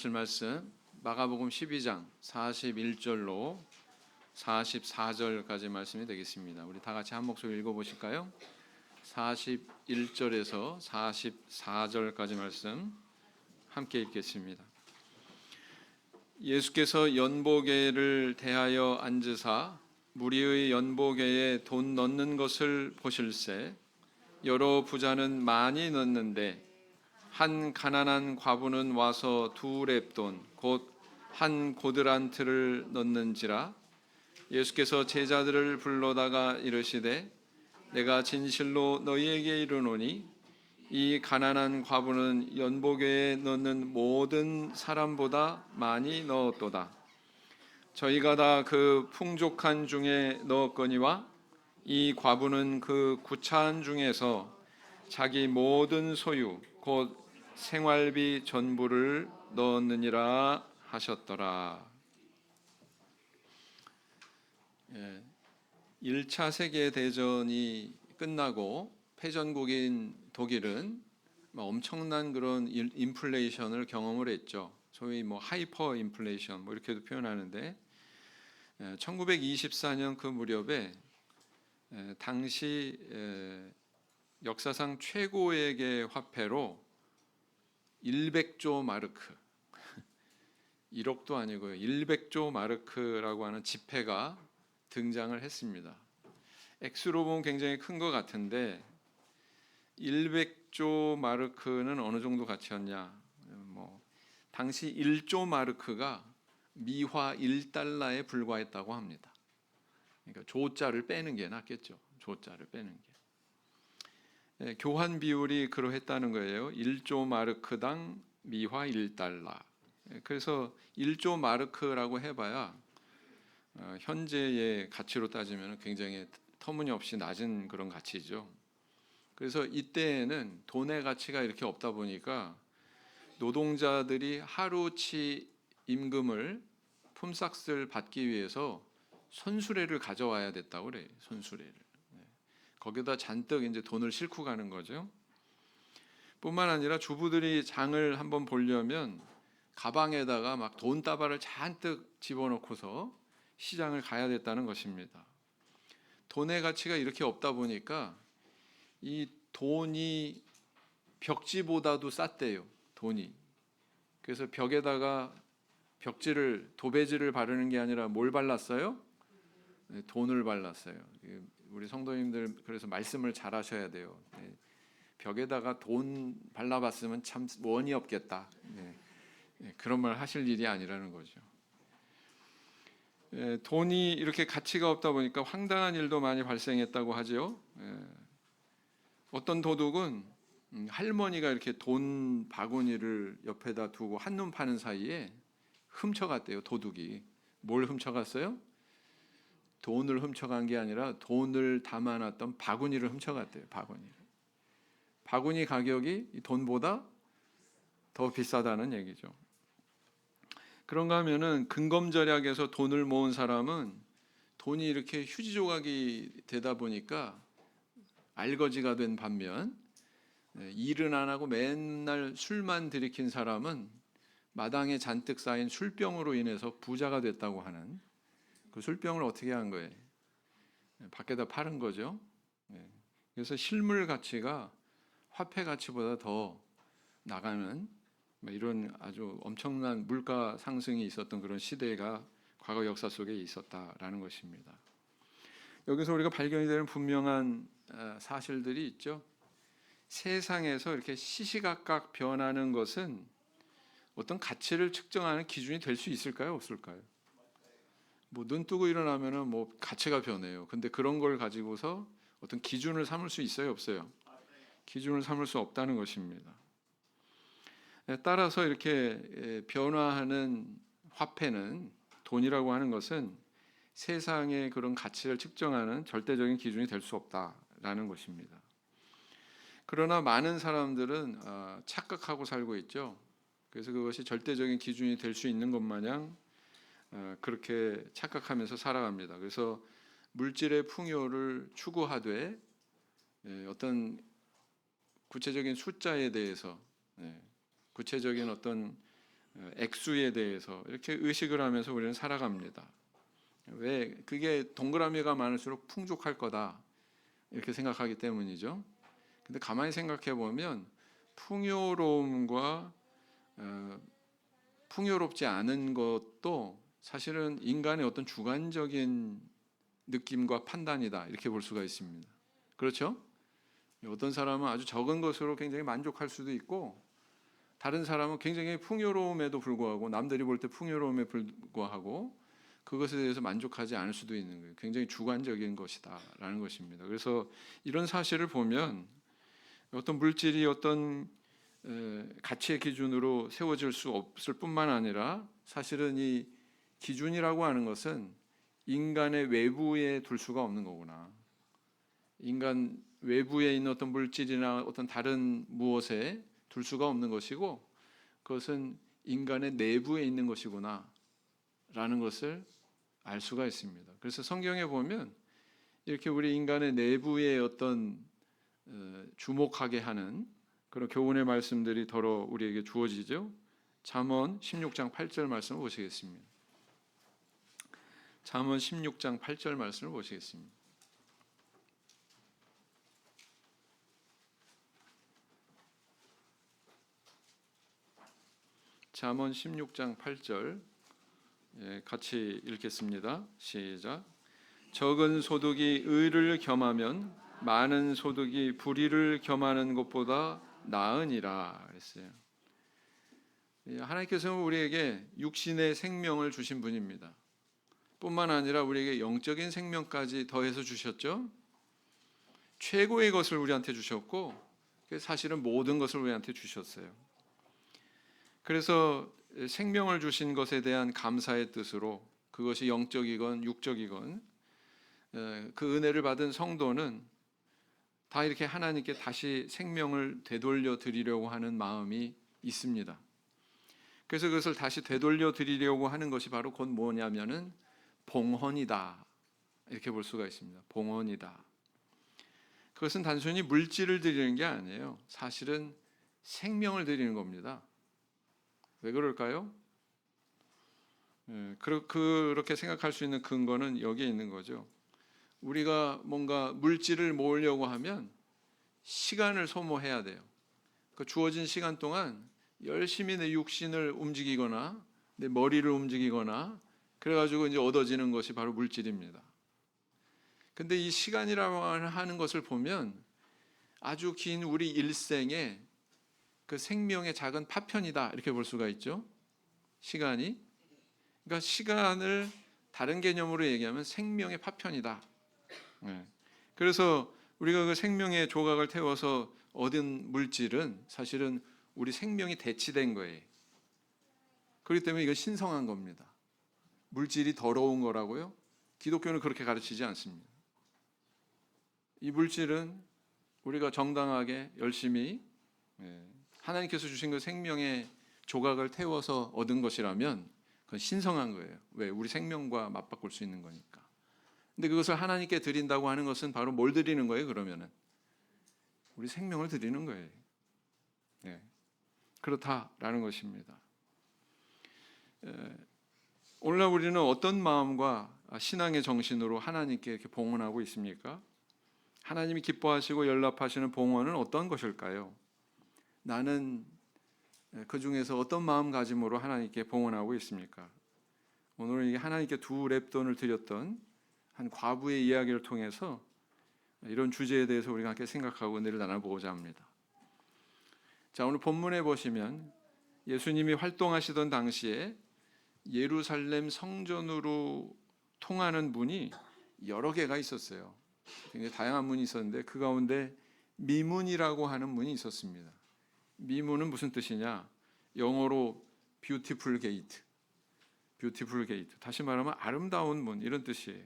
말씀 마가복음 12장 41절로 44절까지 말씀이 되겠습니다. 우리 다 같이 한 목소리 읽어보실까요? 41절에서 44절까지 말씀 함께 읽겠습니다. 예수께서 연보계를 대하여 앉으사 무리의 연보계에 돈 넣는 것을 보실새 여러 부자는 많이 넣는데 한 가난한 과부는 와서 2렙돈 곧 한 고드란트를 넣는지라. 예수께서 제자들을 불러다가 이르시되 내가 진실로 너희에게 이르노니 이 가난한 과부는 연보계에 넣는 모든 사람보다 많이 넣었도다. 저희가 다 그 풍족한 중에 넣었거니와 이 과부는 그 구차한 중에서 자기 모든 소유 곧 생활비 전부를 넣었느니라 하셨더라. 1차 세계대전이 끝나고 패전국인 독일은 엄청난 그런 인플레이션을 경험을 했죠. 소위 하이퍼 인플레이션 이렇게도 표현하는데 1924년 그 무렵에 당시 역사상 최고액의 화폐로 100조 마르크 1억도 아니고요. 100조 마르크라고 하는 지폐가 등장을 했습니다. 액수로 보면 굉장히 큰 것 같은데 100조 마르크는 어느 정도 가치였냐? 당시 1조 마르크가 미화 1달러에 불과했다고 합니다. 그러니까 조자를 빼는 게 낫겠죠. 조자를 빼는 게. 교환 비율이 그러했다는 거예요. 1조 마르크당 미화 1달러. 그래서 1조 마르크라고 해봐야 현재의 가치로 따지면 굉장히 터무니없이 낮은 그런 가치죠. 그래서 이때에는 돈의 가치가 이렇게 없다 보니까 노동자들이 하루치 임금을 품삯을 받기 위해서 손수레를 가져와야 됐다고 그래요. 손수레를. 거기다 잔뜩 이제 돈을 싣고 가는 거죠. 뿐만 아니라 주부들이 장을 한번 보려면 가방에다가 막 돈다발을 잔뜩 집어넣고서 시장을 가야 됐다는 것입니다. 돈의 가치가 이렇게 없다 보니까 이 돈이 벽지보다도 쌌대요. 돈이. 그래서 벽에다가 도배지를 바르는 게 아니라 뭘 발랐어요? 돈을 발랐어요. 우리 성도님들 그래서 말씀을 잘 하셔야 돼요. 벽에다가 돈 발라봤으면 참 원이 없겠다. 그런 말 하실 일이 아니라는 거죠. 돈이 이렇게 가치가 없다 보니까 황당한 일도 많이 발생했다고 하죠. 어떤 도둑은 할머니가 이렇게 돈 바구니를 옆에다 두고 한눈 파는 사이에 훔쳐갔대요. 도둑이. 뭘 훔쳐갔어요? 돈을 훔쳐간 게 아니라 돈을 담아놨던 바구니를 훔쳐갔대요. 바구니 가격이 이 돈보다 더 비싸다는 얘기죠. 그런가 하면은 근검절약에서 돈을 모은 사람은 돈이 이렇게 휴지 조각이 되다 보니까 알거지가 된 반면 일은 안 하고 맨날 술만 들이킨 사람은 마당에 잔뜩 쌓인 술병으로 인해서 부자가 됐다고 하는, 그 술병을 어떻게 한 거예요? 밖에다 파는 거죠. 그래서 실물 가치가 화폐 가치보다 더 나가는 이런 아주 엄청난 물가 상승이 있었던 그런 시대가 과거 역사 속에 있었다라는 것입니다. 여기서 우리가 발견이 되는 분명한 사실들이 있죠. 세상에서 이렇게 시시각각 변하는 것은 어떤 가치를 측정하는 기준이 될 수 있을까요? 없을까요? 눈 뜨고 일어나면은 가치가 변해요. 근데 그런 걸 가지고서 어떤 기준을 삼을 수 있어요? 없어요? 기준을 삼을 수 없다는 것입니다. 따라서 이렇게 변화하는 화폐는, 돈이라고 하는 것은 세상의 그런 가치를 측정하는 절대적인 기준이 될 수 없다라는 것입니다. 그러나 많은 사람들은 착각하고 살고 있죠. 그래서 그것이 절대적인 기준이 될 수 있는 것 마냥 그렇게 착각하면서 살아갑니다. 그래서 물질의 풍요를 추구하되 어떤 구체적인 숫자에 대해서, 구체적인 어떤 액수에 대해서 이렇게 의식을 하면서 우리는 살아갑니다. 왜? 그게 동그라미가 많을수록 풍족할 거다 이렇게 생각하기 때문이죠. 근데 가만히 생각해 보면 풍요로움과 풍요롭지 않은 것도 사실은 인간의 어떤 주관적인 느낌과 판단이다 이렇게 볼 수가 있습니다. 그렇죠? 어떤 사람은 아주 적은 것으로 굉장히 만족할 수도 있고, 다른 사람은 굉장히 풍요로움에도 불구하고, 남들이 볼 때 풍요로움에 불구하고 그것에 대해서 만족하지 않을 수도 있는 거예요. 굉장히 주관적인 것이다라는 것입니다. 그래서 이런 사실을 보면 어떤 물질이 어떤 가치의 기준으로 세워질 수 없을 뿐만 아니라, 사실은 이 기준이라고 하는 것은 인간의 외부에 둘 수가 없는 거구나. 인간 외부에 있는 어떤 물질이나 어떤 다른 무엇에 둘 수가 없는 것이고, 그것은 인간의 내부에 있는 것이구나 라는 것을 알 수가 있습니다. 그래서 성경에 보면 이렇게 우리 인간의 내부에 어떤 주목하게 하는 그런 교훈의 말씀들이 더러 우리에게 주어지죠. 잠언 16장 8절 말씀을 보시겠습니다. 잠언 16장 8절 말씀을 보시겠습니다. 잠언 16장 8절 같이 읽겠습니다. 시작. 적은 소득이 의를 겸하면 많은 소득이 불의를 겸하는 것보다 나으니라 했어요. 하나님께서는 우리에게 육신의 생명을 주신 분입니다. 뿐만 아니라 우리에게 영적인 생명까지 더해서 주셨죠. 최고의 것을 우리한테 주셨고, 사실은 모든 것을 우리한테 주셨어요. 그래서 생명을 주신 것에 대한 감사의 뜻으로, 그것이 영적이건 육적이건 그 은혜를 받은 성도는 다 이렇게 하나님께 다시 생명을 되돌려 드리려고 하는 마음이 있습니다. 그래서 그것을 다시 되돌려 드리려고 하는 것이 바로 곧 뭐냐면은 봉헌이다 이렇게 볼 수가 있습니다. 봉헌이다. 그것은 단순히 물질을 드리는 게 아니에요. 사실은 생명을 드리는 겁니다. 왜 그럴까요? 그렇게 생각할 수 있는 근거는 여기에 있는 거죠. 우리가 뭔가 물질을 모으려고 하면 시간을 소모해야 돼요. 그 주어진 시간 동안 열심히 내 육신을 움직이거나 내 머리를 움직이거나 그래가지고 이제 얻어지는 것이 바로 물질입니다. 근데 이 시간이라고 하는 것을 보면 아주 긴 우리 일생에 그 생명의 작은 파편이다 이렇게 볼 수가 있죠. 시간이. 그러니까 시간을 다른 개념으로 얘기하면 생명의 파편이다. 그래서 우리가 그 생명의 조각을 태워서 얻은 물질은 사실은 우리 생명이 대치된 거예요. 그렇기 때문에 이거 신성한 겁니다. 물질이 더러운 거라고요? 기독교는 그렇게 가르치지 않습니다. 이 물질은 우리가 정당하게 열심히 하나님께서 주신 그 생명의 조각을 태워서 얻은 것이라면 그건 신성한 거예요. 왜? 우리 생명과 맞바꿀 수 있는 거니까. 근데 그것을 하나님께 드린다고 하는 것은 바로 뭘 드리는 거예요? 그러면은 우리 생명을 드리는 거예요. 그렇다라는 것입니다. 오늘날 우리는 어떤 마음과 신앙의 정신으로 하나님께 이렇게 봉헌하고 있습니까? 하나님이 기뻐하시고 연락하시는 봉헌은 어떤 것일까요? 나는 그 중에서 어떤 마음가짐으로 하나님께 봉헌하고 있습니까? 오늘 하나님께 두 렙돈을 드렸던 한 과부의 이야기를 통해서 이런 주제에 대해서 우리가 함께 생각하고 은혜를 나눠보고자 합니다. 자, 오늘 본문에 보시면 예수님이 활동하시던 당시에 예루살렘 성전으로 통하는 문이 여러 개가 있었어요. 굉장히 다양한 문이 있었는데 그 가운데 미문이라고 하는 문이 있었습니다. 미문은 무슨 뜻이냐? 영어로 beautiful gate, beautiful gate. 다시 말하면 아름다운 문 이런 뜻이에요.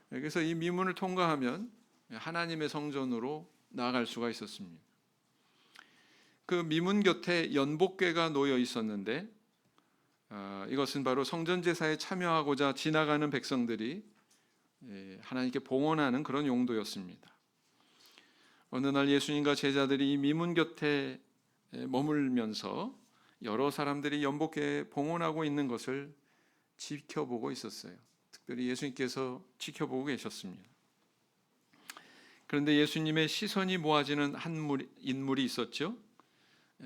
그래서 이 미문을 통과하면 하나님의 성전으로 나아갈 수가 있었습니다. 그 미문 곁에 연복궤가 놓여 있었는데 이것은 바로 성전 제사에 참여하고자 지나가는 백성들이 하나님께 봉헌하는 그런 용도였습니다. 어느 날 예수님과 제자들이 이 미문 곁에 머물면서 여러 사람들이 연복에 봉헌하고 있는 것을 지켜보고 있었어요. 특별히 예수님께서 지켜보고 계셨습니다. 그런데 예수님의 시선이 모아지는 한 인물이 있었죠.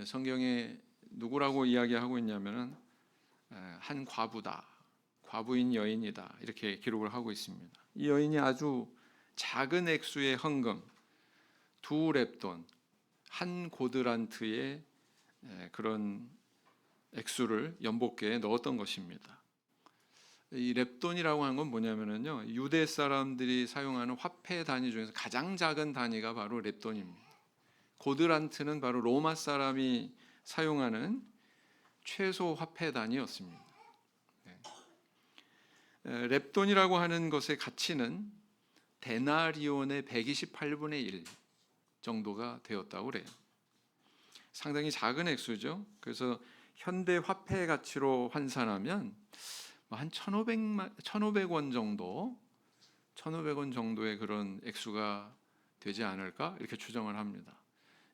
성경에 누구라고 이야기하고 있냐면은 한 과부다, 과부인 여인이다, 이렇게 기록을 하고 있습니다. 이 여인이 아주 작은 액수의 헌금, 2렙돈, 한 고드란트의 그런 액수를 연복계에 넣었던 것입니다. 이 렙돈이라고 하는 건 뭐냐면요, 유대 사람들이 사용하는 화폐 단위 중에서 가장 작은 단위가 바로 렙돈입니다. 고드란트는 바로 로마 사람이 사용하는 최소 화폐 단위였습니다. 렙돈이라고 하는 것의 가치는 데나리온의 128분의 1 정도가 되었다고 그래요. 상당히 작은 액수죠. 그래서 현대 화폐 가치로 환산하면 한 1,500원 정도, 1,500원 정도의 그런 액수가 되지 않을까 이렇게 추정을 합니다.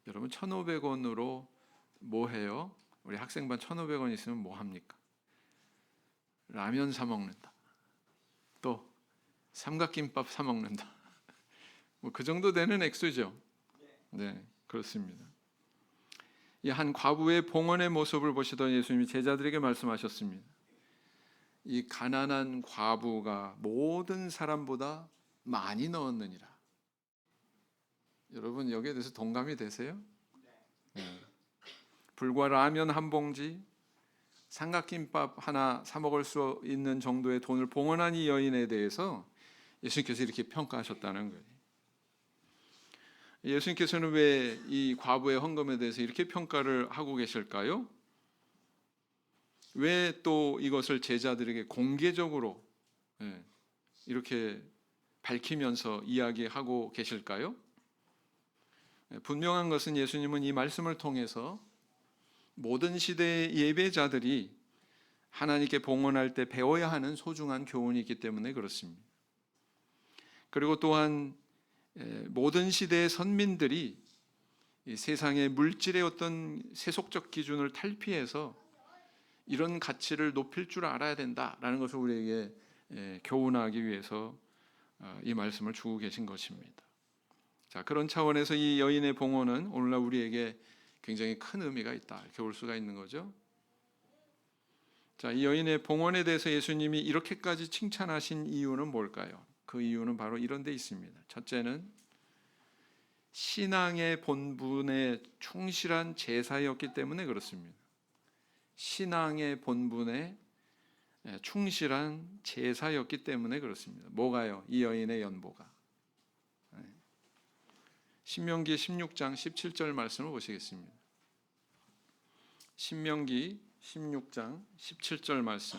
여러분 1,500원으로 뭐 해요? 우리 학생반 1,500원 있으면 뭐 합니까? 라면 사 먹는다. 또 삼각김밥 사 먹는다. 뭐 그 정도 되는 액수죠. 네, 그렇습니다. 이 한 과부의 봉헌의 모습을 보시던 예수님이 제자들에게 말씀하셨습니다. 이 가난한 과부가 모든 사람보다 많이 넣었느니라. 여러분 여기에 대해서 동감이 되세요? 네. 불과 라면 한 봉지, 삼각김밥 하나 사 먹을 수 있는 정도의 돈을 봉헌한 이 여인에 대해서 예수님께서 이렇게 평가하셨다는 거예요. 예수님께서는 왜 이 과부의 헌금에 대해서 이렇게 평가를 하고 계실까요? 왜 또 이것을 제자들에게 공개적으로 이렇게 밝히면서 이야기하고 계실까요? 분명한 것은 예수님은 이 말씀을 통해서 모든 시대의 예배자들이 하나님께 봉헌할 때 배워야 하는 소중한 교훈이 있기 때문에 그렇습니다. 그리고 또한 모든 시대의 선민들이 세상의 물질의 어떤 세속적 기준을 탈피해서 이런 가치를 높일 줄 알아야 된다라는 것을 우리에게 교훈하기 위해서 이 말씀을 주고 계신 것입니다. 자, 그런 차원에서 이 여인의 봉헌은 오늘날 우리에게 굉장히 큰 의미가 있다 이렇게 볼 수가 있는 거죠. 자, 이 여인의 봉헌에 대해서 예수님이 이렇게까지 칭찬하신 이유는 뭘까요? 그 이유는 바로 이런 데 있습니다. 첫째는 신앙의 본분에 충실한 제사였기 때문에 그렇습니다. 신앙의 본분에 충실한 제사였기 때문에 그렇습니다. 뭐가요? 이 여인의 연보가. 신명기 16장 17절 말씀을 보시겠습니다. 신명기 16장 17절 말씀.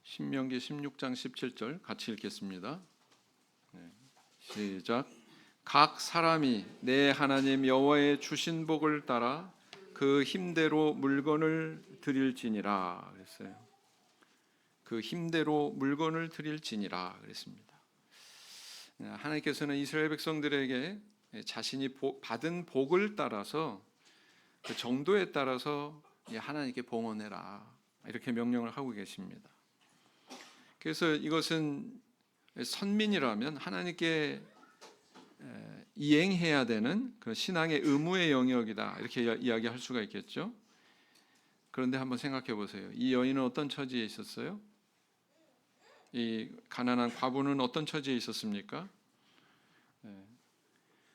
신명기 16장 17절 같이 읽겠습니다. 시작. 각 사람이 내 하나님 여호와의 주신 복을 따라 그 힘대로 물건을 드릴지니라 그랬어요. 그 힘대로 물건을 드릴지니라 그랬습니다. 하나님께서는 이스라엘 백성들에게 자신이 받은 복을 따라서 그 정도에 따라서 하나님께 봉헌해라 이렇게 명령을 하고 계십니다. 그래서 이것은 선민이라면 하나님께 이행해야 되는 그 신앙의 의무의 영역이다 이렇게 이야기할 수가 있겠죠. 그런데 한번 생각해 보세요. 이 여인은 어떤 처지에 있었어요? 이 가난한 과부는 어떤 처지에 있었습니까?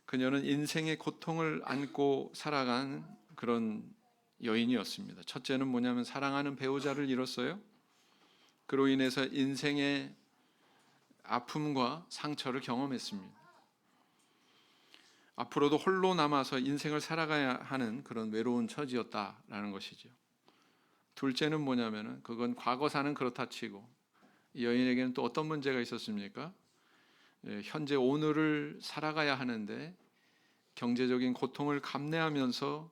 그녀는 인생의 고통을 안고 살아간 그런 여인이었습니다. 첫째는 뭐냐면 사랑하는 배우자를 잃었어요. 그로 인해서 인생의 아픔과 상처를 경험했습니다. 앞으로도 홀로 남아서 인생을 살아가야 하는 그런 외로운 처지였다라는 것이죠. 둘째는 뭐냐면은 그건 과거사는 그렇다 치고 이 여인에게는 또 어떤 문제가 있었습니까? 현재 오늘을 살아가야 하는데 경제적인 고통을 감내하면서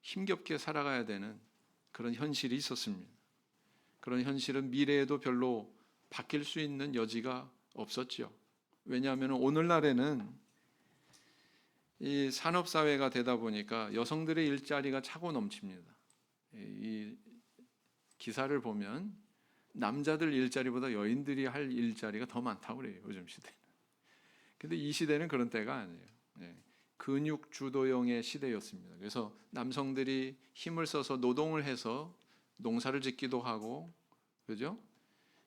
힘겹게 살아가야 되는 그런 현실이 있었습니다. 그런 현실은 미래에도 별로 바뀔 수 있는 여지가 없었죠. 왜냐하면 오늘날에는 이 산업사회가 되다 보니까 여성들의 일자리가 차고 넘칩니다. 이 기사를 보면 남자들 일자리보다 여인들이 할 일자리가 더 많다고 그래요, 요즘 시대는. 근데 이 시대는 그런 때가 아니에요. 근육 주도형의 시대였습니다. 그래서 남성들이 힘을 써서 노동을 해서 농사를 짓기도 하고, 그죠?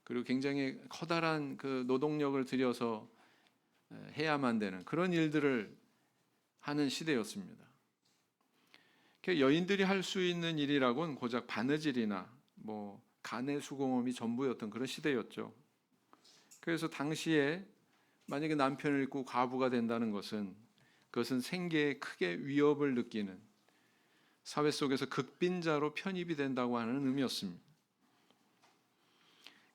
그리고 굉장히 커다란 그 노동력을 들여서 해야만 되는 그런 일들을 하는 시대였습니다. 여인들이 할 수 있는 일이라고는 고작 바느질이나 뭐 가내 수공업이 전부였던 그런 시대였죠. 그래서 당시에 만약에 남편을 잃고 과부가 된다는 것은 그것은 생계에 크게 위협을 느끼는 사회 속에서 극빈자로 편입이 된다고 하는 의미였습니다.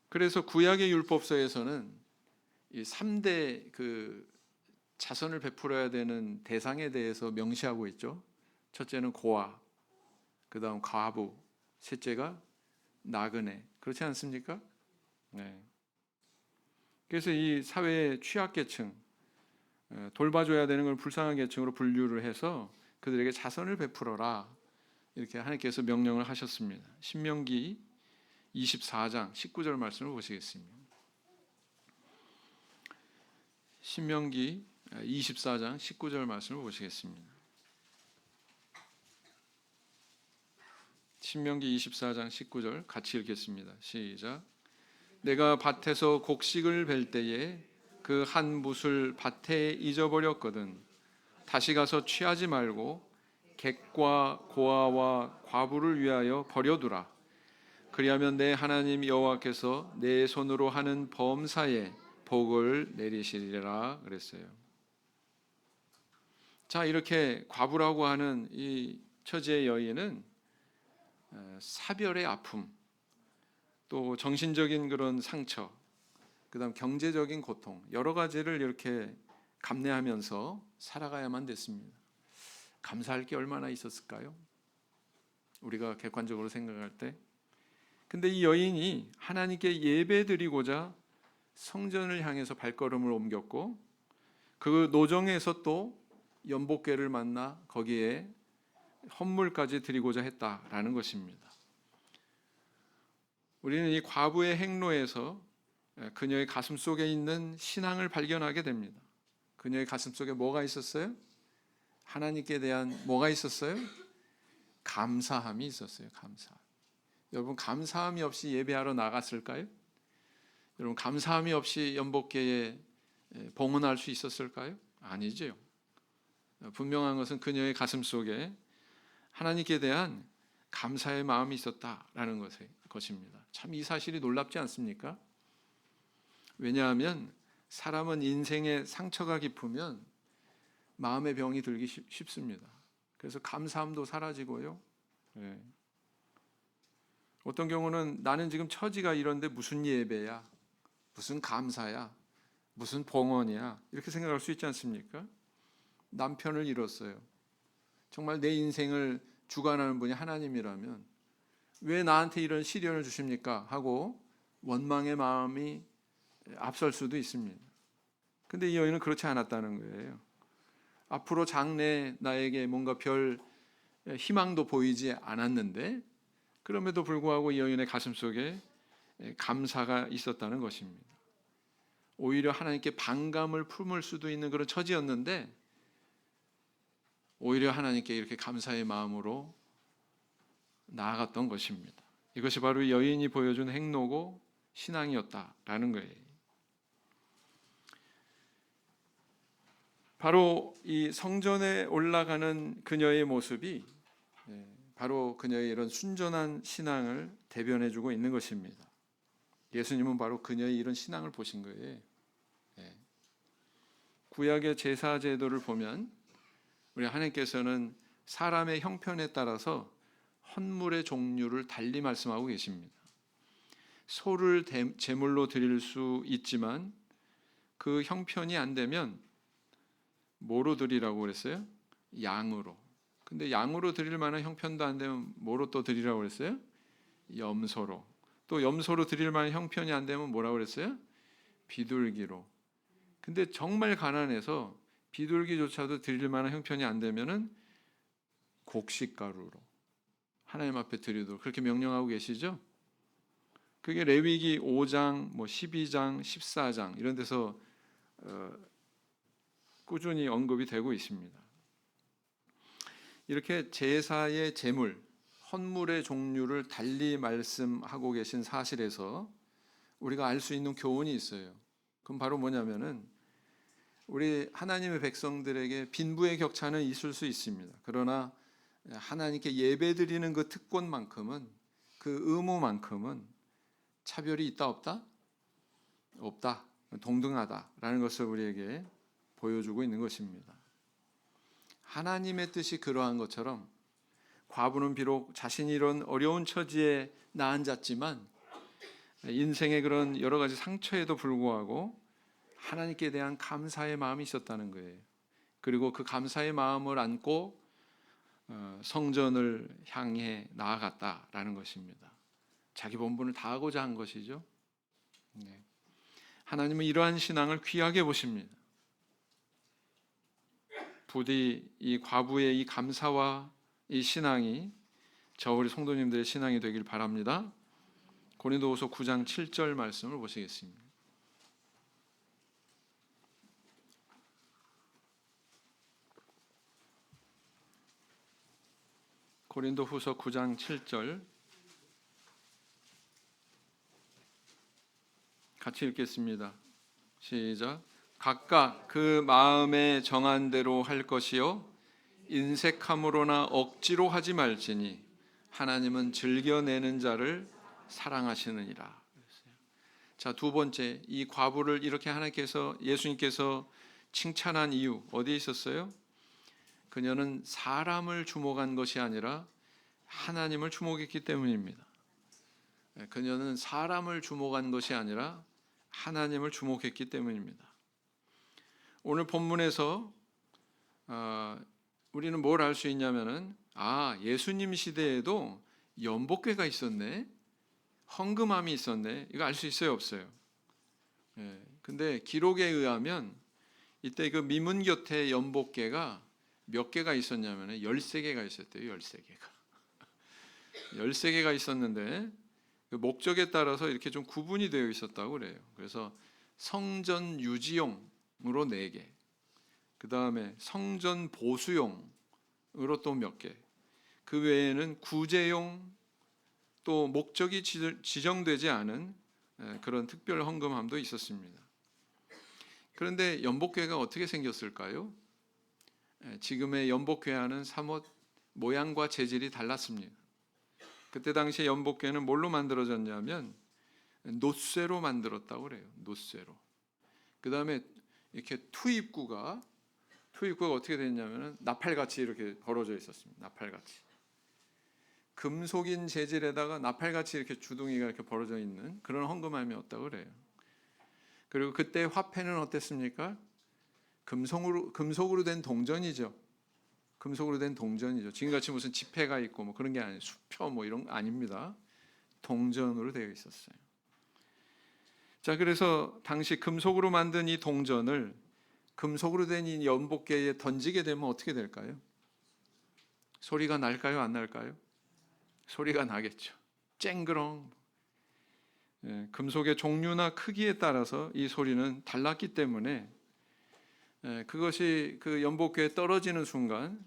그래서 구약의 율법서에서는 이 3대 그 자선을 베풀어야 되는 대상에 대해서 명시하고 있죠. 첫째는 고아, 그다음 과부, 셋째가 나그네. 그렇지 않습니까? 네. 그래서 이 사회의 취약계층, 돌봐줘야 되는 걸 불쌍한 계층으로 분류를 해서 그들에게 자선을 베풀어라, 이렇게 하나님께서 명령을 하셨습니다. 신명기 24장 19절 말씀을 보시겠습니다. 신명기 24장 19절 말씀을 보시겠습니다. 신명기 24장 19절 같이 읽겠습니다. 시작. 내가 밭에서 곡식을 벨 때에 그 한 붓을 밭에 잊어버렸거든 다시 가서 취하지 말고 객과 고아와 과부를 위하여 버려두라. 그리하면 내 하나님 여호와께서 내 손으로 하는 범사에 복을 내리시리라 그랬어요. 자, 이렇게 과부라고 하는 이 처지의 여인은 사별의 아픔, 또 정신적인 그런 상처, 그다음 경제적인 고통, 여러 가지를 이렇게 감내하면서 살아가야만 됐습니다. 감사할 게 얼마나 있었을까요? 우리가 객관적으로 생각할 때. 근데 이 여인이 하나님께 예배드리고자 성전을 향해서 발걸음을 옮겼고 그 노정에서 또 연복궤를 만나 거기에 헌물까지 드리고자 했다라는 것입니다. 우리는 이 과부의 행로에서 그녀의 가슴 속에 있는 신앙을 발견하게 됩니다. 그녀의 가슴 속에 뭐가 있었어요? 하나님께 대한 뭐가 있었어요? 감사함이 있었어요. 감사. 여러분, 감사함이 없이 예배하러 나갔을까요? 여러분, 감사함이 없이 연복궤에 봉헌할 수 있었을까요? 아니죠. 분명한 것은 그녀의 가슴 속에 하나님께 대한 감사의 마음이 있었다라는 것입니다. 참 이 사실이 놀랍지 않습니까? 왜냐하면 사람은 인생에 상처가 깊으면 마음의 병이 들기 쉽습니다. 그래서 감사함도 사라지고요. 어떤 경우는 나는 지금 처지가 이런데 무슨 예배야, 무슨 감사야, 무슨 봉헌이야, 이렇게 생각할 수 있지 않습니까? 남편을 잃었어요. 정말 내 인생을 주관하는 분이 하나님이라면 왜 나한테 이런 시련을 주십니까? 하고 원망의 마음이 앞설 수도 있습니다. 근데 이 여인은 그렇지 않았다는 거예요. 앞으로 장래 나에게 뭔가 별 희망도 보이지 않았는데 그럼에도 불구하고 이 여인의 가슴 속에 감사가 있었다는 것입니다. 오히려 하나님께 반감을 품을 수도 있는 그런 처지였는데 오히려 하나님께 이렇게 감사의 마음으로 나아갔던 것입니다. 이것이 바로 여인이 보여준 행로고 신앙이었다라는 거예요. 바로 이 성전에 올라가는 그녀의 모습이 바로 그녀의 이런 순전한 신앙을 대변해주고 있는 것입니다. 예수님은 바로 그녀의 이런 신앙을 보신 거예요. 구약의 제사 제도를 보면 우리 하나님께서는 사람의 형편에 따라서 헌물의 종류를 달리 말씀하고 계십니다. 소를 제물로 드릴 수 있지만 그 형편이 안 되면 뭐로 드리라고 그랬어요? 양으로. 근데 양으로 드릴 만한 형편도 안 되면 뭐로 또 드리라고 그랬어요? 염소로. 또 염소로 드릴 만한 형편이 안 되면 뭐라고 그랬어요? 비둘기로. 근데 정말 가난해서 비둘기조차도 드릴 만한 형편이 안 되면은 곡식가루로 하나님 앞에 드리도록 그렇게 명령하고 계시죠? 그게 레위기 5장, 12장, 14장 이런 데서 꾸준히 언급이 되고 있습니다. 이렇게 제사의 제물, 헌물의 종류를 달리 말씀하고 계신 사실에서 우리가 알 수 있는 교훈이 있어요. 그럼 바로 뭐냐면은 우리 하나님의 백성들에게 빈부의 격차는 있을 수 있습니다. 그러나 하나님께 예배드리는 그 특권만큼은, 그 의무만큼은 차별이 있다 없다? 없다. 동등하다라는 것을 우리에게 보여주고 있는 것입니다. 하나님의 뜻이 그러한 것처럼 과부는 비록 자신이 이런 어려운 처지에 나앉았지만 인생의 그런 여러 가지 상처에도 불구하고 하나님께 대한 감사의 마음이 있었다는 거예요. 그리고 그 감사의 마음을 안고 성전을 향해 나아갔다라는 것입니다. 자기 본분을 다하고자 한 것이죠. 하나님은 이러한 신앙을 귀하게 보십니다. 부디 이 과부의 이 감사와 이 신앙이 저 우리 성도님들의 신앙이 되길 바랍니다. 고린도후서 9장 7절 말씀을 보시겠습니다. 고린도후서 9장 7절 같이 읽겠습니다. 시작. 각각 그 마음에 정한 대로 할 것이요 인색함으로나 억지로 하지 말지니 하나님은 즐겨내는 자를 사랑하시느니라. 자, 두 번째, 이 과부를 이렇게 하나님께서 예수님께서 칭찬한 이유 어디에 있었어요? 그녀는 사람을 주목한 것이 아니라 하나님을 주목했기 때문입니다. 그녀는 사람을 주목한 것이 아니라 하나님을 주목했기 때문입니다. 오늘 본문에서 우리는 뭘 알 수 있냐면은 예수님 시대에도 연복궤가 있었네, 헌금함이 있었네. 이거 알 수 있어요, 없어요? 근데 기록에 의하면 이때 그 미문 곁에 연복궤가 몇 개가 있었냐면 13개가 있었대요. 13개가 13개가 있었는데 그 목적에 따라서 이렇게 좀 구분이 되어 있었다고 그래요. 그래서 성전 유지용으로 4개, 그 다음에 성전 보수용으로 또 몇 개, 그 외에는 구제용, 또 목적이 지정되지 않은 그런 특별 헌금함도 있었습니다. 그런데 연복궤가 어떻게 생겼을까요? 지금의 연복궤와는 사뭇 모양과 재질이 달랐습니다. 그때 당시에 연복궤는 뭘로 만들어졌냐면 놋쇠로 만들었다고 그래요. 놋쇠로. 그 다음에 이렇게 투입구가 어떻게 됐냐면 나팔같이 이렇게 벌어져 있었습니다. 나팔같이. 금속인 재질에다가 나팔같이 이렇게 주둥이가 이렇게 벌어져 있는 그런 헌금함이었다고 그래요. 그리고 그때 화폐는 어땠습니까? 금속으로 된 동전이죠. 금속으로 된 동전이죠. 지금같이 무슨 지폐가 있고 뭐 그런 게 아니에요. 수표 뭐 이런 거 아닙니다. 동전으로 되어 있었어요. 자, 그래서 당시 금속으로 만든 이 동전을 금속으로 된 이 연복궤에 던지게 되면 어떻게 될까요? 소리가 날까요, 안 날까요? 소리가 나겠죠. 쨍그렁. 금속의 종류나 크기에 따라서 이 소리는 달랐기 때문에 그것이 그 연복궤에 떨어지는 순간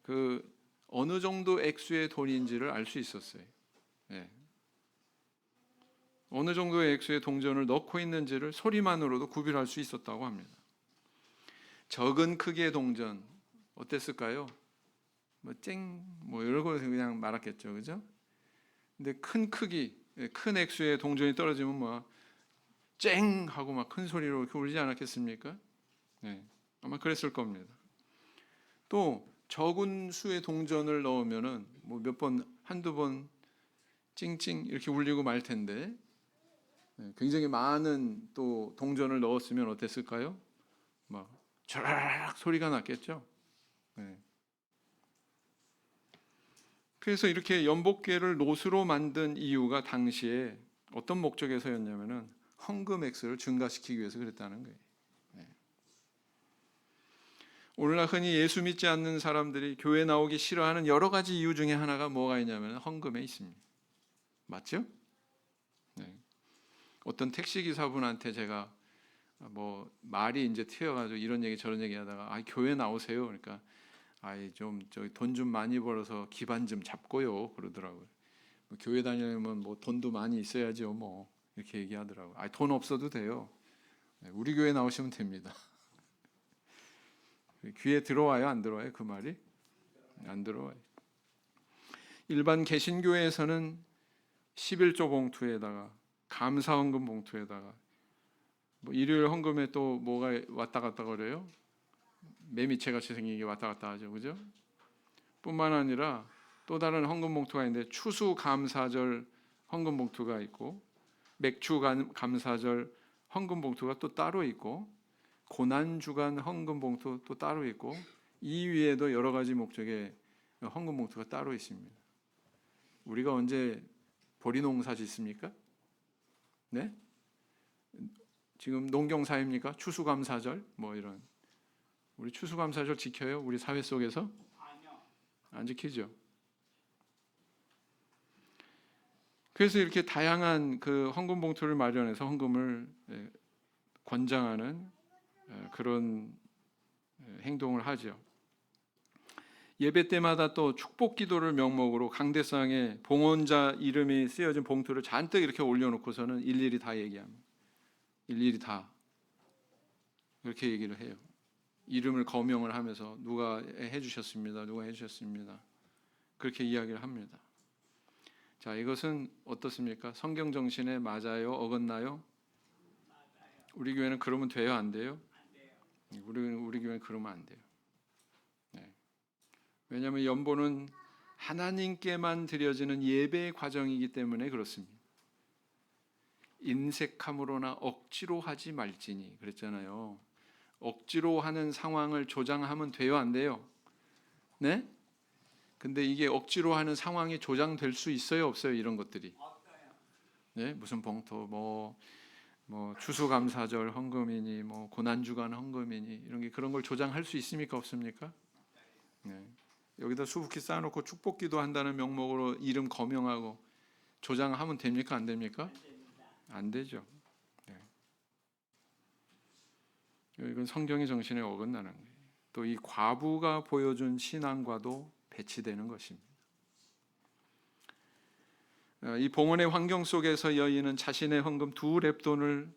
그 어느 정도 액수의 돈인지를 알 수 있었어요. 어느 정도의 액수의 동전을 넣고 있는지를 소리만으로도 구별할 수 있었다고 합니다. 적은 크기의 동전 어땠을까요? 뭐 이런 거 그냥 말았겠죠, 그죠? 근데 큰 크기, 큰 액수의 동전이 떨어지면 쨍 하고 막 큰 소리로 이렇게 울지 않았겠습니까? 아마 그랬을 겁니다. 또 적은 수의 동전을 넣으면은 뭐 몇 번, 한두 번 찡찡 이렇게 울리고 말 텐데 굉장히 많은 또 동전을 넣었으면 어땠을까요? 막 촤라락 소리가 났겠죠. 그래서 이렇게 연복궤를 놋으로 만든 이유가 당시에 어떤 목적에서였냐면은 헌금 액수를 증가시키기 위해서 그랬다는 거예요. 오늘날 흔히 예수 믿지 않는 사람들이 교회 나오기 싫어하는 여러 가지 이유 중에 하나가 뭐가 있냐면 헌금에 있습니다. 맞죠? 네. 어떤 택시 기사분한테 제가 뭐 말이 이제 튀어가지고 이런 얘기 저런 얘기 하다가 교회 나오세요. 그러니까 좀 저기 돈 좀 많이 벌어서 기반 좀 잡고요 그러더라고요. 뭐 교회 다니려면 뭐 돈도 많이 있어야죠 뭐 이렇게 얘기하더라고요. 돈 없어도 돼요. 우리 교회 나오시면 됩니다. 귀에 들어와요 안 들어와요 그 말이? 안 들어와요. 일반 개신교회에서는 11조 봉투에다가 감사헌금 봉투에다가 뭐 일요일 헌금에 또 뭐가 왔다 갔다 그래요? 매미채 같이 생긴 게 왔다 갔다 하죠, 그죠? 뿐만 아니라 또 다른 헌금 봉투가 있는데 추수감사절 헌금 봉투가 있고 맥주 감사절 헌금 봉투가 또 따로 있고 고난주간 헌금 봉투 또 따로 있고 이 위에도 여러 가지 목적의 헌금 봉투가 따로 있습니다. 우리가 언제 보리 농사 짓습니까? 네? 지금 농경사입니까? 추수감사절 뭐 이런 우리 추수감사절 지켜요? 우리 사회 속에서? 안 지키죠. 그래서 이렇게 다양한 그 헌금 봉투를 마련해서 헌금을 권장하는 그런 행동을 하죠. 예배 때마다 또 축복 기도를 명목으로 강대상에 봉헌자 이름이 쓰여진 봉투를 잔뜩 이렇게 올려놓고서는 일일이 다 얘기합니다. 일일이 다 그렇게 얘기를 해요. 이름을 거명을 하면서 누가 해주셨습니다. 누가 해주셨습니다. 그렇게 이야기를 합니다. 자, 이것은 어떻습니까? 성경 정신에 맞아요? 어긋나요? 우리 교회는 그러면 돼요? 안 돼요? 우리 교회는 그러면 안 돼요. 네. 왜냐하면 연보는 하나님께만 드려지는 예배의 과정이기 때문에 그렇습니다. 인색함으로나 억지로 하지 말지니 그랬잖아요. 억지로 하는 상황을 조장하면 돼요? 안 돼요? 네? 근데 이게 억지로 하는 상황이 조장될 수 있어요? 없어요? 이런 것들이. 네? 무슨 봉투 뭐 추수감사절 헌금이니 뭐 고난주간 헌금이니 이런 게 그런 걸 조장할 수 있습니까? 없습니까? 네. 여기다 수북히 쌓아놓고 축복기도 한다는 명목으로 이름 거명하고 조장하면 됩니까? 안 됩니까? 안 되죠. 네. 이건 성경의 정신에 어긋나는 거예요. 또 이 과부가 보여준 신앙과도 배치되는 것입니다. 이 봉헌의 환경 속에서 여인은 자신의 헌금 2렙돈을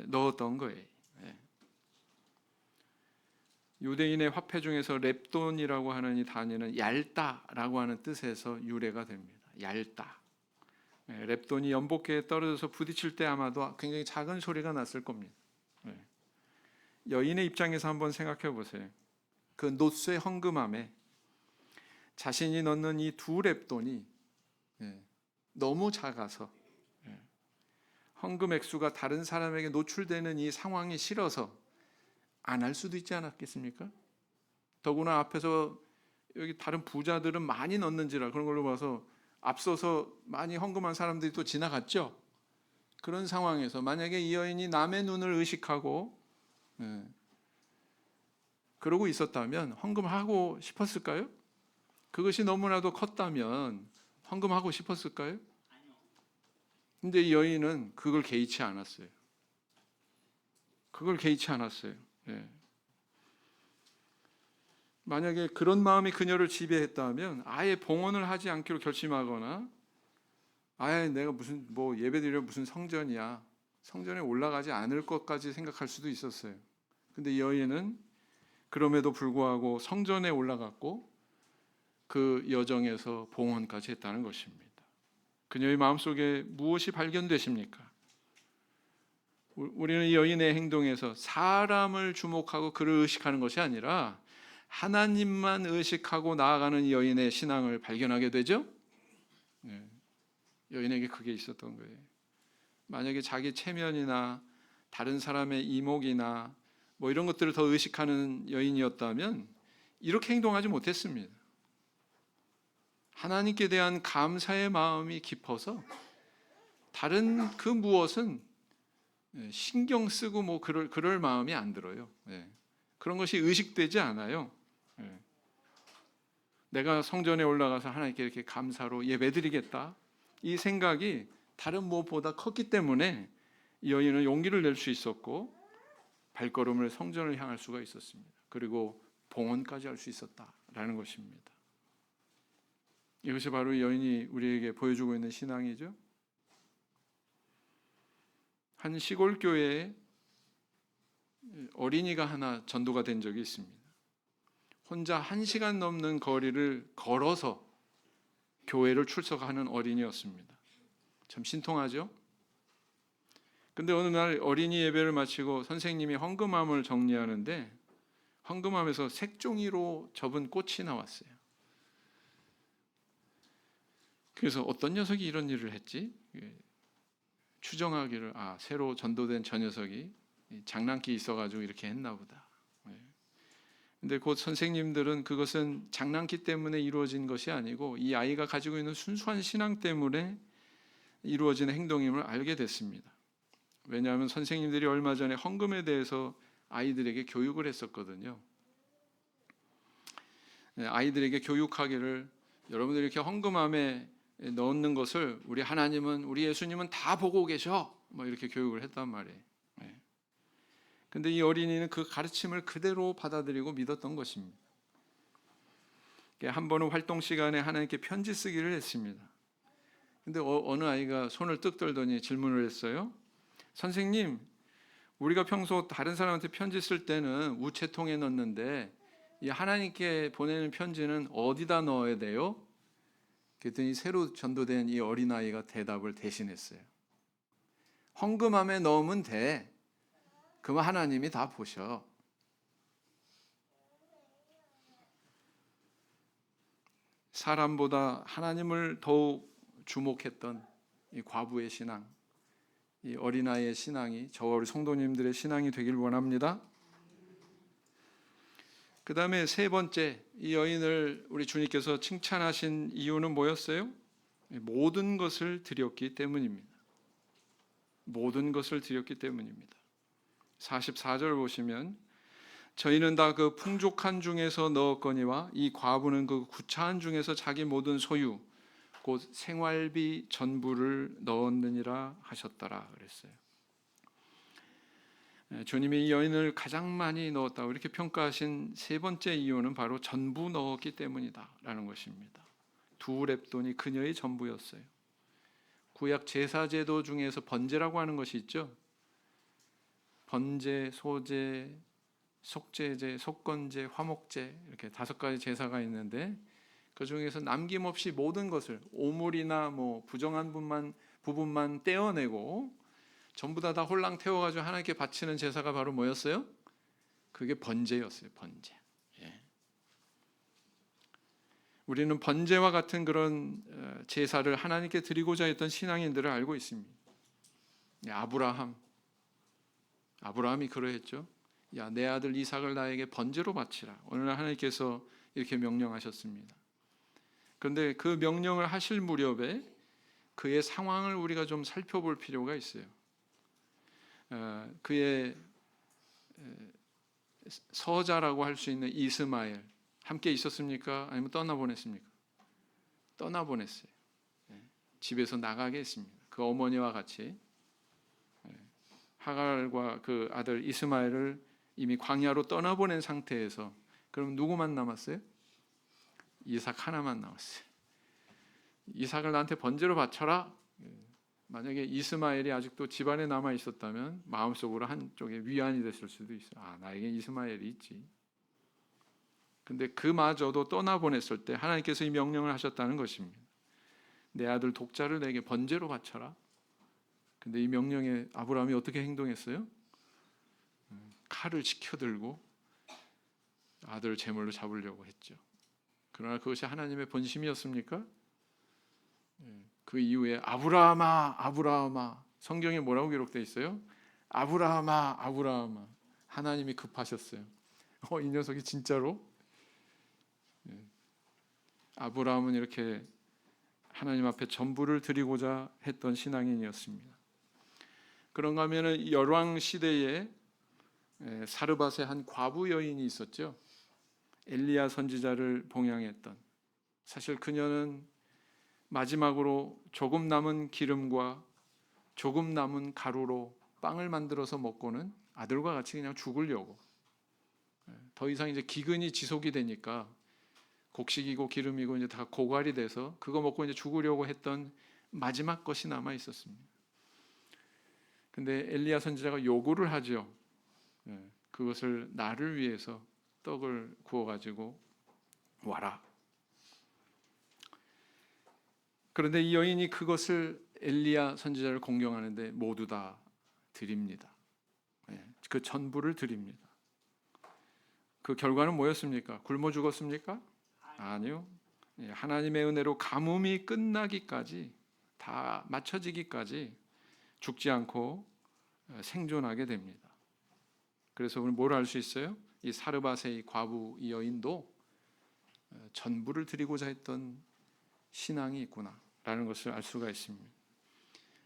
넣었던 거예요. 유대인의 화폐 중에서 렙돈이라고 하는 이 단위는 얇다라고 하는 뜻에서 유래가 됩니다. 얇다. 렙돈이 연복계에 떨어져서 부딪힐 때 아마도 굉장히 작은 소리가 났을 겁니다. 여인의 입장에서 한번 생각해 보세요. 그 노쇠 헌금함에 자신이 넣는 이 2렙돈이 너무 작아서 헌금 액수가 다른 사람에게 노출되는 이 상황이 싫어서 안 할 수도 있지 않았겠습니까? 더구나 앞에서 여기 다른 부자들은 많이 넣는지라 그런 걸로 봐서 앞서서 많이 헌금한 사람들이 또 지나갔죠. 그런 상황에서 만약에 이 여인이 남의 눈을 의식하고 그러고 있었다면 헌금하고 싶었을까요? 그것이 너무나도 컸다면 헌금하고 싶었을까요? 근데 이 여인은 그걸 개의치 않았어요. 그걸 개의치 않았어요. 만약에 그런 마음이 그녀를 지배했다면 아예 봉헌을 하지 않기로 결심하거나 아예 내가 무슨 뭐 예배드려 무슨 성전이야. 성전에 올라가지 않을 것까지 생각할 수도 있었어요. 근데 이 여인은 그럼에도 불구하고 성전에 올라갔고 그 여정에서 봉헌까지 했다는 것입니다. 그녀의 마음속에 무엇이 발견되십니까? 우리는 이 여인의 행동에서 사람을 주목하고 그를 의식하는 것이 아니라 하나님만 의식하고 나아가는 이 여인의 신앙을 발견하게 되죠. 여인에게 그게 있었던 거예요. 만약에 자기 체면이나 다른 사람의 이목이나 뭐 이런 것들을 더 의식하는 여인이었다면 이렇게 행동하지 못했습니다. 하나님께 대한 감사의 마음이 깊어서 다른 그 무엇은 신경 쓰고 뭐 그럴 마음이 안 들어요. 그런 것이 의식되지 않아요. 내가 성전에 올라가서 하나님께 이렇게 감사로 예배드리겠다, 이 생각이 다른 무엇보다 컸기 때문에 이 여인은 용기를 낼 수 있었고 발걸음을 성전을 향할 수가 있었습니다. 그리고 봉헌까지 할 수 있었다라는 것입니다. 이것이 바로 이 여인이 우리에게 보여주고 있는 신앙이죠. 한 시골 교회에 어린이가 하나 전도가 된 적이 있습니다. 혼자 1시간 넘는 거리를 걸어서 교회를 출석하는 어린이였습니다. 참 신통하죠? 근데 어느 날 어린이 예배를 마치고 선생님이 헌금함을 정리하는데 헌금함에서 색종이로 접은 꽃이 나왔어요. 그래서 어떤 녀석이 이런 일을 했지? 추정하기를 새로 전도된 저 녀석이 장난기 있어가지고 이렇게 했나 보다. 근데 곧 선생님들은 그것은 장난기 때문에 이루어진 것이 아니고 이 아이가 가지고 있는 순수한 신앙 때문에 이루어진 행동임을 알게 됐습니다. 왜냐하면 선생님들이 얼마 전에 헌금에 대해서 아이들에게 교육을 했었거든요. 아이들에게 교육하기를 여러분들이 이렇게 헌금함에 넣는 것을 우리 하나님은, 우리 예수님은 다 보고 계셔, 뭐 이렇게 교육을 했단 말이에요. 근데 이 어린이는 그 가르침을 그대로 받아들이고 믿었던 것입니다. 한 번은 활동 시간에 하나님께 편지 쓰기를 했습니다. 근데 어느 아이가 손을 뜩 들더니 질문을 했어요. 선생님, 우리가 평소 다른 사람한테 편지 쓸 때는 우체통에 넣는데 이 하나님께 보내는 편지는 어디다 넣어야 돼요? 그랬더니 새로 전도된 이 어린아이가 대답을 대신했어요. 헌금함에 넣으면 돼. 그러면 하나님이 다 보셔. 사람보다 하나님을 더욱 주목했던 이 과부의 신앙, 이 어린아이의 신앙이 저와 우리 성도님들의 신앙이 되길 원합니다. 그 다음에 세 번째, 이 여인을 우리 주님께서 칭찬하신 이유는 뭐였어요? 모든 것을 드렸기 때문입니다. 모든 것을 드렸기 때문입니다. 44절 보시면 저희는 다 그 풍족한 중에서 넣었거니와 이 과부는 그 구차한 중에서 자기 모든 소유 곧 생활비 전부를 넣었느니라 하셨더라 그랬어요. 주님이 이 여인을 가장 많이 넣었다고 이렇게 평가하신 세 번째 이유는 바로 전부 넣었기 때문이다라는 것입니다. 2렙돈이 그녀의 전부였어요. 구약 제사제도 중에서 번제라고 하는 것이 있죠. 번제, 소제, 속제제, 속건제, 화목제 이렇게 5가지 제사가 있는데 그 중에서 남김없이 모든 것을 오물이나 뭐 부정한 부분만 떼어내고 전부 다 홀랑 태워가지고 하나님께 바치는 제사가 바로 뭐였어요? 그게 번제였어요. 번제. 우리는 번제와 같은 그런 제사를 하나님께 드리고자 했던 신앙인들을 알고 있습니다. 아브라함이 그러했죠. 야, 내 아들 이삭을 나에게 번제로 바치라. 오늘 하나님께서 이렇게 명령하셨습니다. 그런데 그 명령을 하실 무렵에 그의 상황을 우리가 좀 살펴볼 필요가 있어요. 그의 서자라고 할 수 있는 이스마엘 함께 있었습니까? 아니면 떠나보냈습니까? 떠나보냈어요. 집에서 나가게 했습니다. 그 어머니와 같이 하갈과 그 아들 이스마엘을 이미 광야로 떠나보낸 상태에서 그럼 누구만 남았어요? 이삭 하나만 남았어요. 이삭을 나한테 번제로 바쳐라. 만약에 이스마엘이 아직도 집안에 남아 있었다면 마음속으로 한쪽에 위안이 됐을 수도 있어요. 나에게 이스마엘이 있지. 근데 그마저도 떠나보냈을 때 하나님께서 이 명령을 하셨다는 것입니다. 내 아들 독자를 내게 번제로 바쳐라. 근데 이 명령에 아브라함이 어떻게 행동했어요? 칼을 치켜들고 아들을 제물로 잡으려고 했죠. 그러나 그것이 하나님의 본심이었습니까? 그 이후에 아브라함아 성경에 뭐라고 기록되어 있어요? 아브라함아 하나님이 급하셨어요. 이 녀석이 진짜로? 아브라함은 이렇게 하나님 앞에 전부를 드리고자 했던 신앙인이었습니다. 그런가 하면은 열왕 시대에 사르밧의 한 과부 여인이 있었죠. 엘리야 선지자를 봉양했던. 사실 그녀는 마지막으로 조금 남은 기름과 조금 남은 가루로 빵을 만들어서 먹고는 아들과 같이 그냥 죽으려고, 더 이상 이제 기근이 지속이 되니까 곡식이고 기름이고 이제 다 고갈이 돼서 그거 먹고 이제 죽으려고 했던 마지막 것이 남아 있었습니다. 근데 엘리야 선지자가 요구를 하죠. 그것을 나를 위해서 떡을 구워 가지고 와라. 그런데 이 여인이 그것을 엘리야 선지자를 공경하는데 모두 다 드립니다. 그 전부를 드립니다. 그 결과는 뭐였습니까? 굶어 죽었습니까? 아니요. 하나님의 은혜로 가뭄이 끝나기까지, 다 맞춰지기까지 죽지 않고 생존하게 됩니다. 그래서 오늘 뭘 알 수 있어요? 이 사르밧의 이 과부 이 여인도 전부를 드리고자 했던 신앙이 있구나라는 것을 알 수가 있습니다.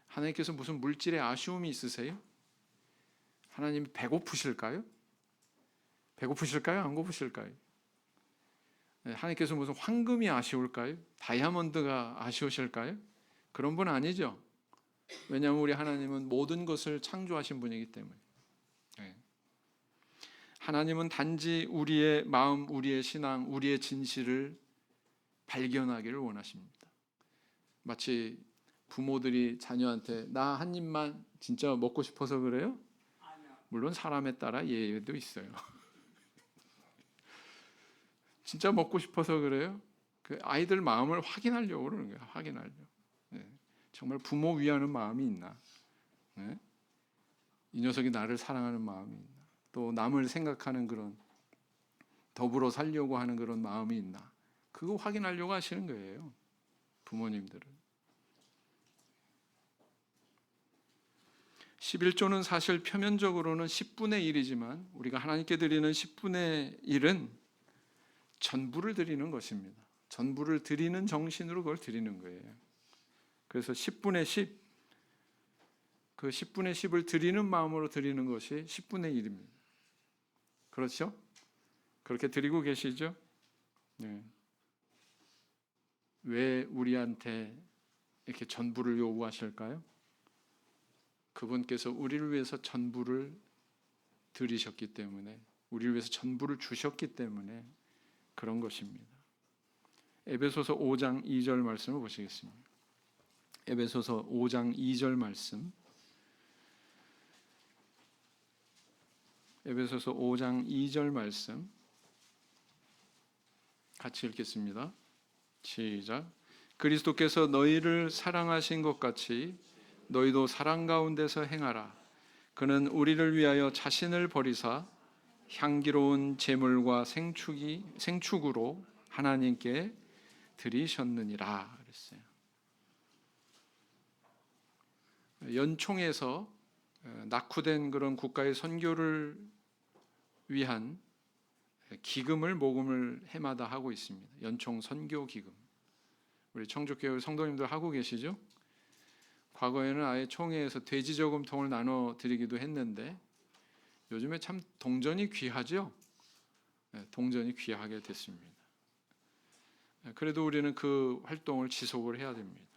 하나님께서 무슨 물질에 아쉬움이 있으세요? 하나님 배고프실까요? 배고프실까요? 안 고프실까요? 하나님께서 무슨 황금이 아쉬울까요? 다이아몬드가 아쉬우실까요? 그런 분 아니죠. 왜냐하면 우리 하나님은 모든 것을 창조하신 분이기 때문에. 하나님은 단지 우리의 마음, 우리의 신앙, 우리의 진실을 발견하기를 원하십니다. 마치 부모들이 자녀한테 나 한 입만 진짜 먹고 싶어서 그래요? 물론 사람에 따라 예외도 있어요. 진짜 먹고 싶어서 그래요? 그 아이들 마음을 확인하려고 그러는 거예요. 확인하려고. 정말 부모 위하는 마음이 있나? 이 녀석이 나를 사랑하는 마음이 있나? 또 남을 생각하는 그런, 더불어 살려고 하는 그런 마음이 있나? 그거 확인하려고 하시는 거예요. 부모님들은. 11조는 사실 표면적으로는 10분의 1이지만 우리가 하나님께 드리는 10분의 1은 전부를 드리는 것입니다. 전부를 드리는 정신으로 그걸 드리는 거예요. 그래서 10분의 10, 그 10분의 10을 드리는 마음으로 드리는 것이 10분의 1입니다. 그렇죠? 그렇게 드리고 계시죠? 네. 왜 우리한테 이렇게 전부를 요구하실까요? 그분께서 우리를 위해서 전부를 드리셨기 때문에, 우리를 위해서 전부를 주셨기 때문에 그런 것입니다. 에베소서 5장 2절 말씀을 보시겠습니다. 에베소서 5장 2절 말씀. 에베소서 5장 2절 말씀 같이 읽겠습니다. 시작. 그리스도께서 너희를 사랑하신 것 같이 너희도 사랑 가운데서 행하라. 그는 우리를 위하여 자신을 버리사 향기로운 제물과 생축으로 하나님께 드리셨느니라 그랬어요. 연총에서 낙후된 그런 국가의 선교를 위한 기금을 모금을 해마다 하고 있습니다. 연총 선교 기금. 우리 청주교회 성도님들 하고 계시죠? 과거에는 아예 총회에서 돼지 저금통을 나눠 드리기도 했는데 요즘에 참 동전이 귀하죠? 동전이 귀하게 됐습니다. 그래도 우리는 그 활동을 지속을 해야 됩니다.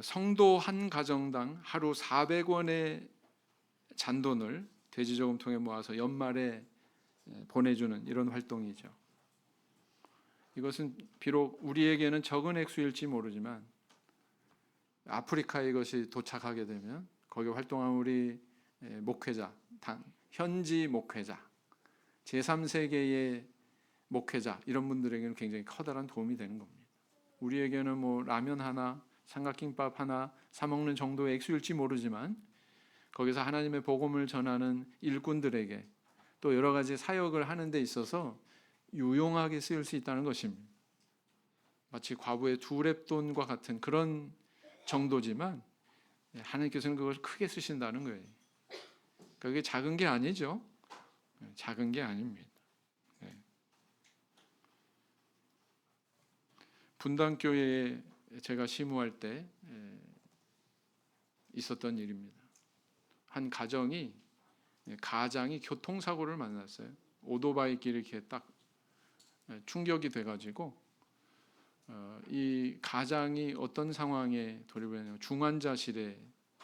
성도 한 가정당 하루 400원의 잔돈을 돼지 저금통에 모아서 연말에 보내주는 이런 활동이죠. 이것은 비록 우리에게는 적은 액수일지 모르지만 아프리카에 이것이 도착하게 되면 거기 활동한 우리 목회자, 현지 목회자, 제3세계의 목회자 이런 분들에게는 굉장히 커다란 도움이 되는 겁니다. 우리에게는 뭐 라면 하나, 삼각김밥 하나 사 먹는 정도의 액수일지 모르지만 거기서 하나님의 복음을 전하는 일꾼들에게 또 여러 가지 사역을 하는 데 있어서 유용하게 쓰일 수 있다는 것입니다. 마치 과부의 2렙돈과 같은 그런 정도지만 하나님께서는 그걸 크게 쓰신다는 거예요. 그게 작은 게 아니죠. 작은 게 아닙니다. 분당교회에 제가 시무할 때 있었던 일입니다. 한 가장이 교통사고를 만났어요. 오토바이 길이 이렇게 딱 충격이 돼가지고 이 가장이 어떤 상황에 돌입을 했냐면 중환자실에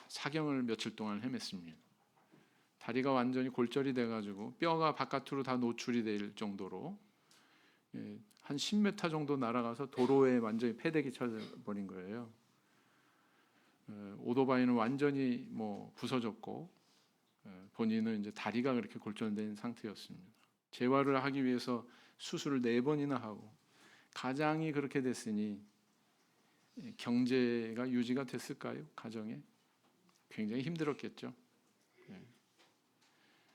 사경을 며칠 동안 헤맸습니다. 다리가 완전히 골절이 돼가지고 뼈가 바깥으로 다 노출이 될 정도로 한 10m 정도 날아가서 도로에 완전히 패대기 쳐버린 거예요. 오토바이는 완전히 부서졌고 본인은 이제 다리가 그렇게 골절된 상태였습니다. 재활을 하기 위해서 수술을 4번이나 하고 가장이 그렇게 됐으니 경제가 유지가 됐을까요? 가정에 굉장히 힘들었겠죠.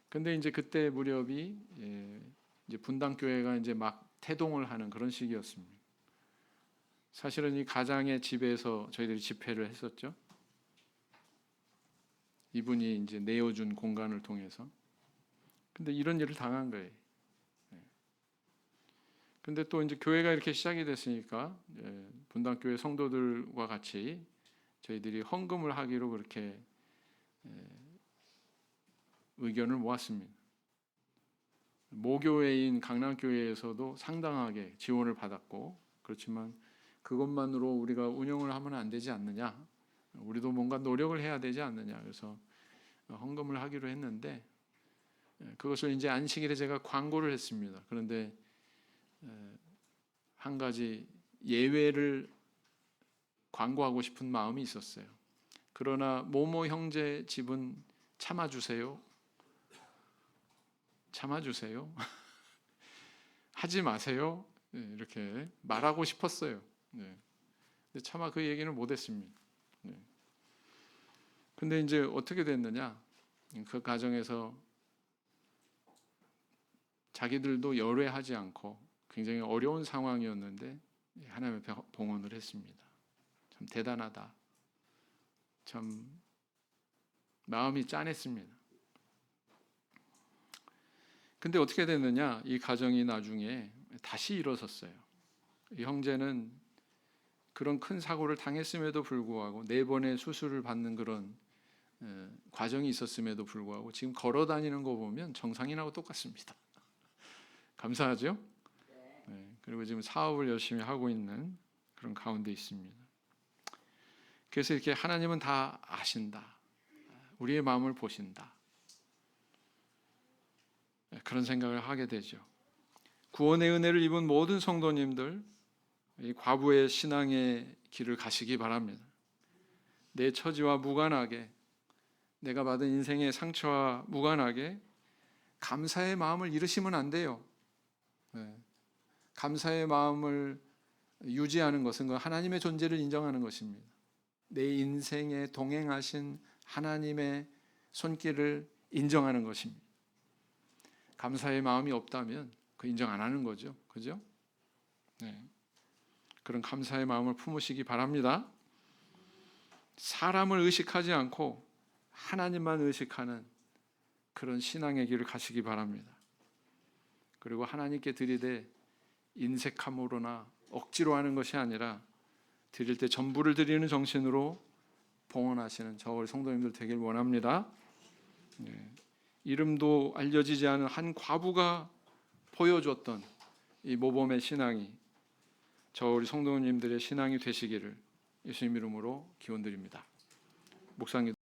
근데 이제 그때 무렵이 이제 분당교회가 이제 막 태동을 하는 그런 시기였습니다. 사실은 이 가장의 집에서 저희들이 집회를 했었죠. 이분이 이제 내어준 공간을 통해서. 근데 이런 일을 당한 거예요. 근데 또 이제 교회가 이렇게 시작이 됐으니까 분당교회 성도들과 같이 저희들이 헌금을 하기로 그렇게 의견을 모았습니다. 모교회인 강남교회에서도 상당하게 지원을 받았고, 그렇지만 그것만으로 우리가 운영을 하면 안 되지 않느냐, 우리도 뭔가 노력을 해야 되지 않느냐, 그래서 헌금을 하기로 했는데 그것을 이제 안식일에 제가 광고를 했습니다. 그런데 한 가지 예외를 광고하고 싶은 마음이 있었어요. 그러나 모모 형제 집은 참아주세요. 하지 마세요. 이렇게 말하고 싶었어요. 근데 차마 그 얘기는 못했습니다. 근데 이제 어떻게 됐느냐? 그 가정에서 자기들도 열외하지 않고 굉장히 어려운 상황이었는데 하나님의 봉헌을 했습니다. 참 대단하다. 참 마음이 짠했습니다. 근데 어떻게 됐느냐? 이 가정이 나중에 다시 일어섰어요. 이 형제는 그런 큰 사고를 당했음에도 불구하고 4번의 수술을 받는 그런 과정이 있었음에도 불구하고 지금 걸어 다니는 거 보면 정상인하고 똑같습니다. 감사하죠? 그리고 지금 사업을 열심히 하고 있는 그런 가운데 있습니다. 그래서 이렇게 하나님은 다 아신다. 우리의 마음을 보신다. 그런 생각을 하게 되죠. 구원의 은혜를 입은 모든 성도님들, 이 과부의 신앙의 길을 가시기 바랍니다. 내 처지와 무관하게, 내가 받은 인생의 상처와 무관하게 감사의 마음을 잃으시면 안 돼요. 감사의 마음을 유지하는 것은 하나님의 존재를 인정하는 것입니다. 내 인생에 동행하신 하나님의 손길을 인정하는 것입니다. 감사의 마음이 없다면 그 인정 안 하는 거죠. 그죠? 그런 감사의 마음을 품으시기 바랍니다. 사람을 의식하지 않고 하나님만 의식하는 그런 신앙의 길을 가시기 바랍니다. 그리고 하나님께 드리되 인색함으로나 억지로 하는 것이 아니라 드릴 때 전부를 드리는 정신으로 봉헌하시는 저 우리 성도님들 되길 원합니다. 이름도 알려지지 않은 한 과부가 보여줬던 이 모범의 신앙이 저 우리 성도님들의 신앙이 되시기를 예수님 이름으로 기원드립니다. 목사님